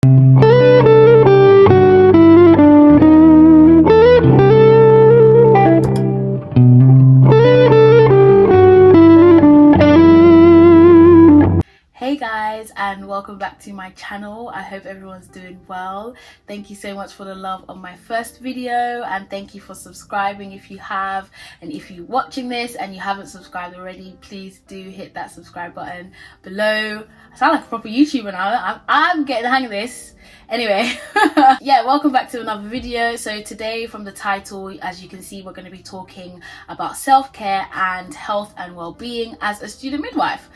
Hey guys, and welcome back to my channel. I hope everyone's doing well. Thank you so much for the love on my first video, and thank you for subscribing if you have. And if you're watching this and you haven't subscribed already, please do hit that subscribe button below. I sound like a proper YouTuber now. I'm getting the hang of this. Anyway, yeah, welcome back to another video. So today, from the title, as you can see, we're going to be talking about self-care and health and well-being as a student midwife.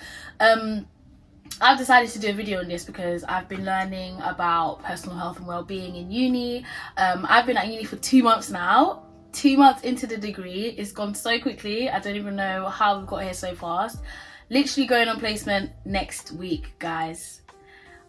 I've decided to do a video on this because I've been learning about personal health and well-being in uni. I've been at uni for 2 months now. 2 months into the degree. It's gone so quickly. I don't even know how we've got here so fast. Literally going on placement next week, guys.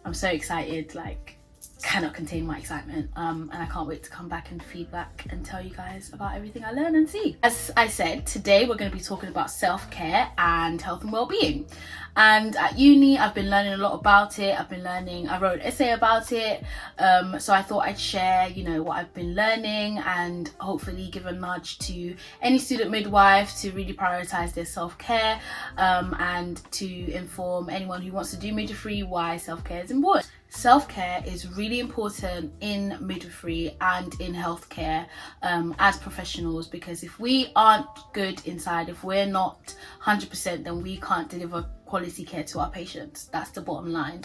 I'm so excited, like cannot contain my excitement, and I can't wait to come back and feedback and tell you guys about everything I learn and see. As I said, today we're going to be talking about self-care and health and well-being. And at uni, I've been learning a lot about it. I wrote an essay about it, so I thought I'd share, what I've been learning, and hopefully give a nudge to any student midwife to really prioritize their self-care, and to inform anyone who wants to do midwifery why self-care is important. Self-care is really important in midwifery and in healthcare, as professionals, because if we aren't good inside, if we're not 100%, then we can't deliver quality care to our patients. That's the bottom line.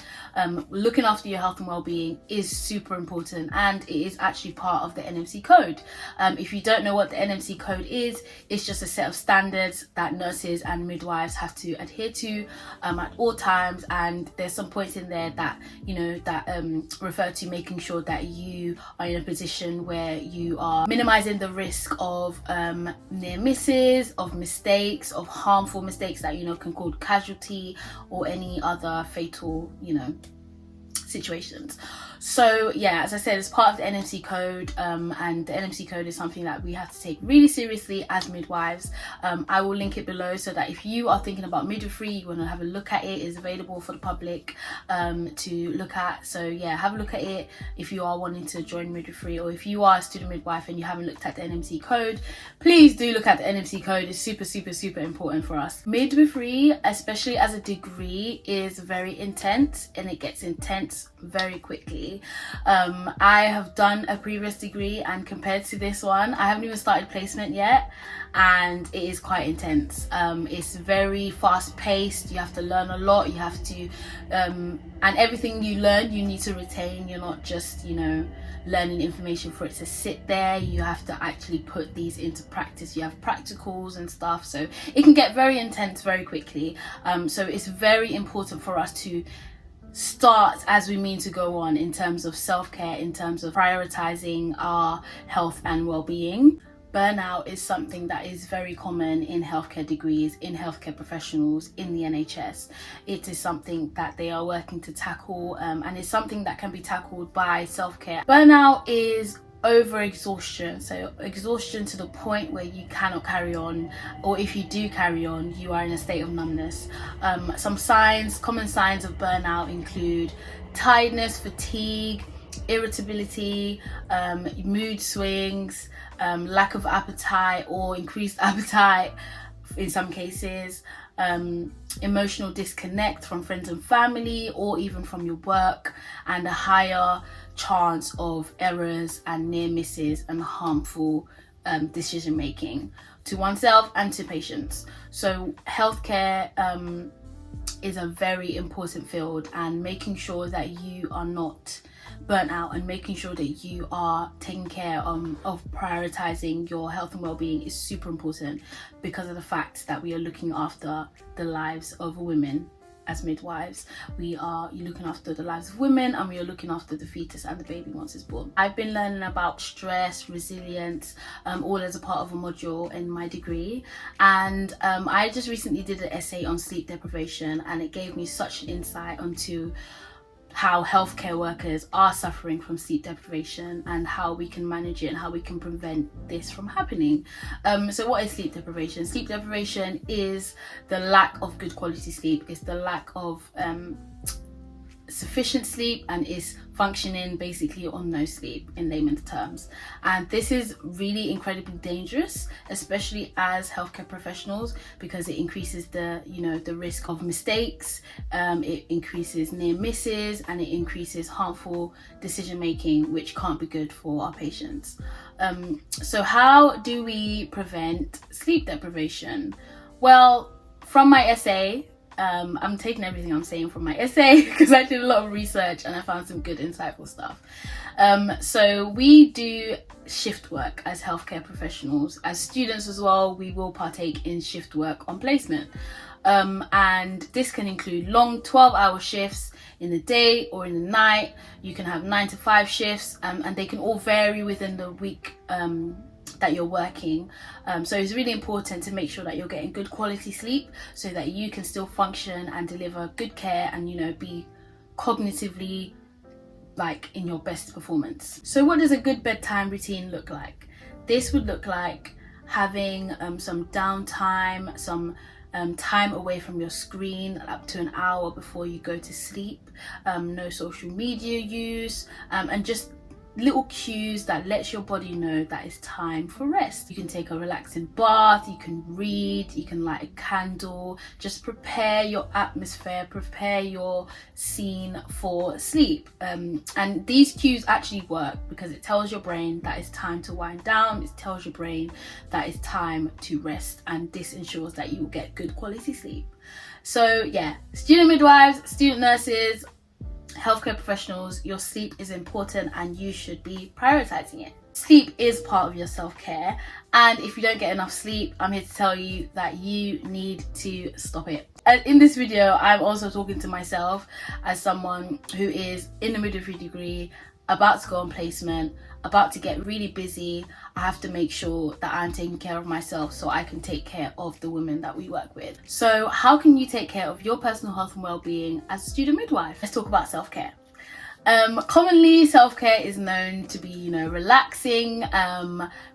Looking after your health and well-being is super important, and it is actually part of the NMC code. If you don't know what the NMC code is, it's just a set of standards that nurses and midwives have to adhere to at all times, and there's some points in there that refer to making sure that you are in a position where you are minimizing the risk of near misses, of mistakes, of harmful mistakes that can cause casualty or any other fatal situations. So yeah, as I said, it's part of the NMC code, and the NMC code is something that we have to take really seriously as midwives. I will link it below so that if you are thinking about midwifery, you want to have a look at it. It's available for the public to look at. So yeah, have a look at it if you are wanting to join midwifery, or if you are a student midwife and you haven't looked at the NMC code, please do look at the NMC code. It's super important for us. Midwifery, especially as a degree, is very intense, and it gets intense very quickly. I have done a previous degree, and compared to this one, I haven't even started placement yet, and it is quite intense. It's very fast paced. You have to learn a lot. You have to and everything you learn you need to retain. You're not just learning information for it to sit there. You have to actually put these into practice. You have practicals and stuff, so it can get very intense very quickly. So it's very important for us to start as we mean to go on, in terms of self-care, in terms of prioritizing our health and well-being. Burnout is something that is very common in healthcare degrees, in healthcare professionals, in the NHS. It is something that they are working to tackle, and it's something that can be tackled by self-care. Burnout is overexhaustion, so exhaustion to the point where you cannot carry on, or if you do carry on, you are in a state of numbness. Some common signs of burnout include tiredness, fatigue, irritability, mood swings, lack of appetite or increased appetite in some cases, emotional disconnect from friends and family or even from your work, and a higher chance of errors and near misses and harmful decision making to oneself and to patients. So healthcare is a very important field, and making sure that you are not burnt out and making sure that you are taking care of prioritizing your health and well-being is super important, because of the fact that we are looking after the lives of women. As midwives, you're looking after the lives of women, and we are looking after the fetus and the baby once it's born. I've been learning about stress, resilience, all as a part of a module in my degree, and I just recently did an essay on sleep deprivation, and it gave me such an insight onto how healthcare workers are suffering from sleep deprivation and how we can manage it and how we can prevent this from happening. So what is sleep deprivation? Sleep deprivation is the lack of good quality sleep. It's the lack of sufficient sleep and is functioning basically on no sleep in layman's terms. And this is really incredibly dangerous, especially as healthcare professionals, because it increases the risk of mistakes, it increases near misses, and it increases harmful decision making, which can't be good for our patients. So how do we prevent sleep deprivation? Well, from my essay, I'm taking everything I'm saying from my essay because I did a lot of research and I found some good insightful stuff. So we do shift work as healthcare professionals. As students as well, we will partake in shift work on placement. And this can include long 12-hour shifts in the day or in the night. You can have 9 to 5 shifts, and they can all vary within the week that you're working. So it's really important to make sure that you're getting good quality sleep so that you can still function and deliver good care and be cognitively like in your best performance. So what does a good bedtime routine look like? This would look like having some downtime, some time away from your screen, up to an hour before you go to sleep, no social media use, and just little cues that lets your body know that it's time for rest. You can take a relaxing bath, you can read, you can light a candle, just prepare your atmosphere, prepare your scene for sleep. And these cues actually work because it tells your brain that it's time to wind down, it tells your brain that it's time to rest, and this ensures that you will get good quality sleep. So yeah, student midwives, student nurses, healthcare professionals, your sleep is important and you should be prioritizing it. Sleep is part of your self-care, and if you don't get enough sleep, I'm here to tell you that you need to stop it. And in this video, I'm also talking to myself as someone who is in the midwifery degree, about to go on placement, about to get really busy. I have to make sure that I'm taking care of myself so I can take care of the women that we work with. So how can you take care of your personal health and well-being as a student midwife? Let's talk about self-care. Commonly, self-care is known to be, relaxing,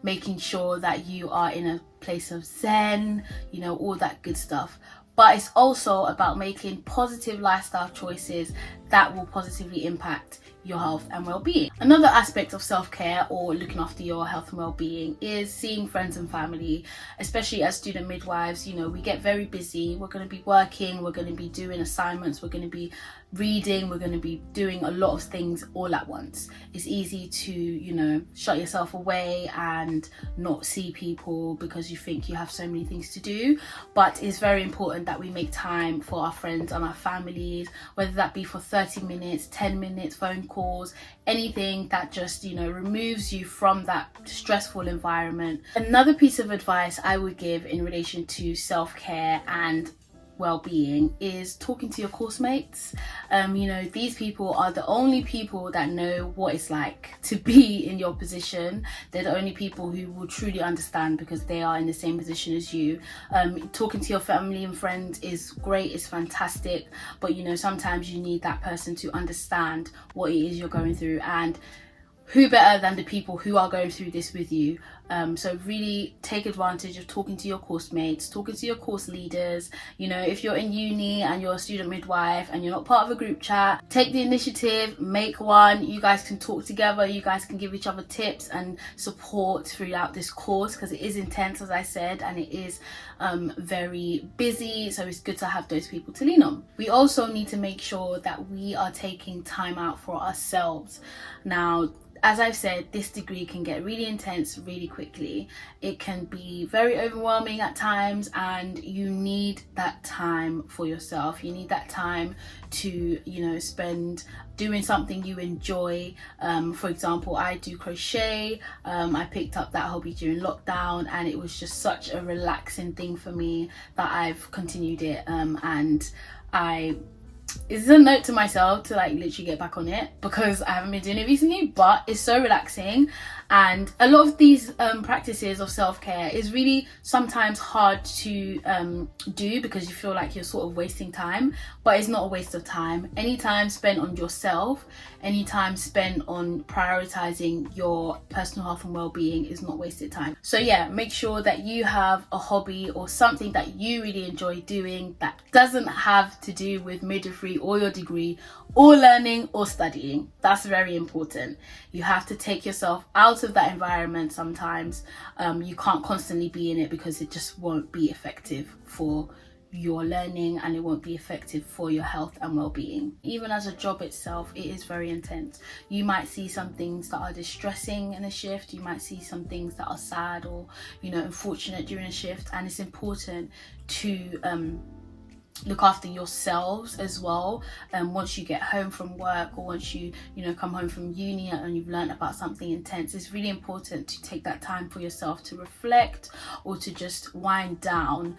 making sure that you are in a place of zen, all that good stuff. But it's also about making positive lifestyle choices that will positively impact your health and well-being. Another aspect of self-care or looking after your health and well-being is seeing friends and family, especially as student midwives. We get very busy. We're going to be working, we're going to be doing assignments, we're going to be reading, we're going to be doing a lot of things all at once. It's easy to shut yourself away and not see people because you think you have so many things to do. But it's very important that we make time for our friends and our families, whether that be for 30 minutes, 10 minutes, phone calls, anything that just removes you from that stressful environment. Another piece of advice I would give in relation to self-care and well-being is talking to your course mates. These people are the only people that know what it's like to be in your position. They're the only people who will truly understand because they are in the same position as you. Talking to your family and friends is great, it's fantastic, but sometimes you need that person to understand what it is you're going through, and who better than the people who are going through this with you. So really take advantage of talking to your course mates, talking to your course leaders. If you're in uni and you're a student midwife and you're not part of a group chat, take the initiative, make one. You guys can talk together, you guys can give each other tips and support throughout this course, because it is intense, as I said, and it is very busy, so it's good to have those people to lean on. We also need to make sure that we are taking time out for ourselves. Now, as I've said, this degree can get really intense really quickly. It can be very overwhelming at times, and you need that time for yourself. You need that time to, spend doing something you enjoy. For example, I do crochet. I picked up that hobby during lockdown, and it was just such a relaxing thing for me that I've continued it. And it's a note to myself to literally get back on it because I haven't been doing it recently, but it's so relaxing. And a lot of these practices of self-care is really sometimes hard to do because you feel like you're sort of wasting time, but it's not a waste of time. Any time spent on yourself, any time spent on prioritizing your personal health and well-being is not wasted time. So yeah, make sure that you have a hobby or something that you really enjoy doing that doesn't have to do with midwifery midwifery or your degree or learning or studying. That's very important. You have to take yourself out of that environment sometimes. You can't constantly be in it because it just won't be effective for your learning, and it won't be effective for your health and well-being. Even as a job itself, it is very intense. You might see some things that are distressing in a shift, you might see some things that are sad or, you know, unfortunate during a shift, and it's important to look after yourselves as well. Once you get home from work, or once you come home from uni and you've learned about something intense, it's really important to take that time for yourself to reflect or to just wind down,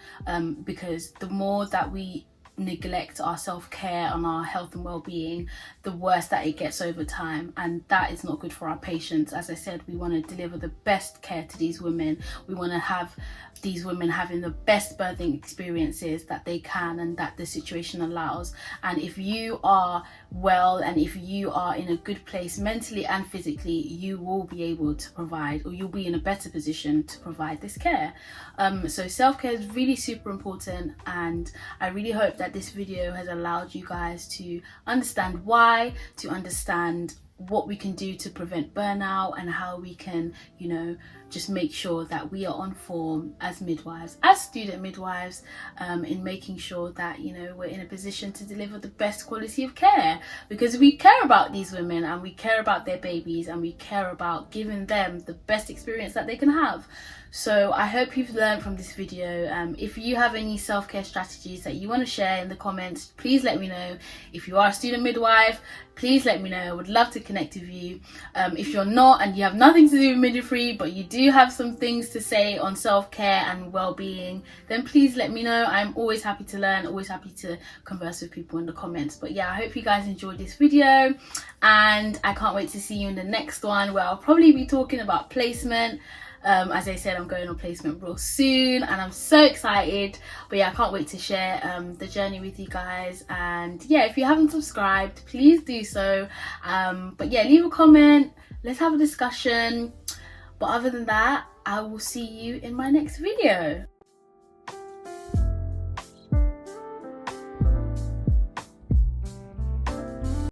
because the more that we neglect our self-care and our health and well-being, the worse that it gets over time, and that is not good for our patients. As I said, we want to deliver the best care to these women. We want to have these women having the best birthing experiences that they can and that the situation allows. And if you are well and if you are in a good place mentally and physically, you will be able to provide, or you'll be in a better position to provide this care. So self-care is really super important, and I really hope that this video has allowed you guys to understand why, to understand what we can do to prevent burnout, and how we can, you know, just make sure that we are on form as midwives, as student midwives, in making sure that, you know, we're in a position to deliver the best quality of care, because we care about these women and we care about their babies and we care about giving them the best experience that they can have. So I hope you've learned from this video. If you have any self-care strategies that you want to share in the comments, please let me know. If you are a student midwife, please let me know. I would love to connect with you. If you're not and you have nothing to do with midwifery, but you do have some things to say on self-care and well-being, then please let me know. I'm always happy to learn, always happy to converse with people in the comments. But yeah, I hope you guys enjoyed this video, and I can't wait to see you in the next one, where I'll probably be talking about placement. As I said, I'm going on placement real soon and I'm so excited. But yeah, I can't wait to share the journey with you guys. And yeah, if you haven't subscribed, please do so. But yeah, leave a comment, let's have a discussion. But other than that, I will see you in my next video.